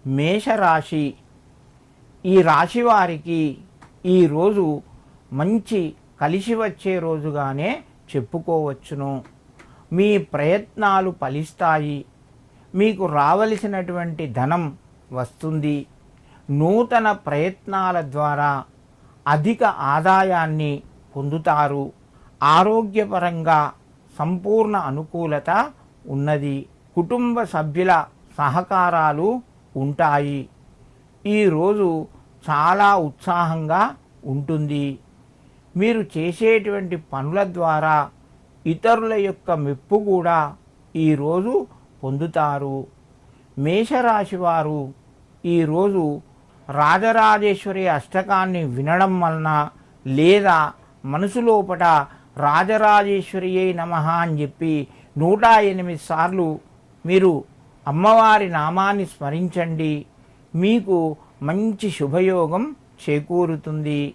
మేషరాశి ఈ రాశి వారికి ఈరోజు మంచి కలిసి వచ్చే రోజుగానే చెప్పుకోవచ్చును. మీ ప్రయత్నాలు ఫలిస్తాయి. మీకు రావలసినటువంటి ధనం వస్తుంది. నూతన ప్రయత్నాల ద్వారా అధిక ఆదాయాన్ని పొందుతారు. ఆరోగ్యపరంగా సంపూర్ణ అనుకూలత ఉన్నది. కుటుంబ సభ్యుల సహకారాలు ఉంటాయి. ఈరోజు చాలా ఉత్సాహంగా ఉంటుంది. మీరు చేసేటువంటి పనుల ద్వారా ఇతరుల యొక్క మెప్పు కూడా ఈరోజు పొందుతారు. మేషరాశి వారు ఈరోజు రాజరాజేశ్వరి అష్టకాన్ని వినడం వలన లేదా మనసు లోపట రాజరాజేశ్వరియే నమః అని చెప్పి 108 సార్లు మీరు అమ్మవారి నామాన్ని స్మరించండి. మీకు మంచి శుభయోగం చేకూరుతుంది.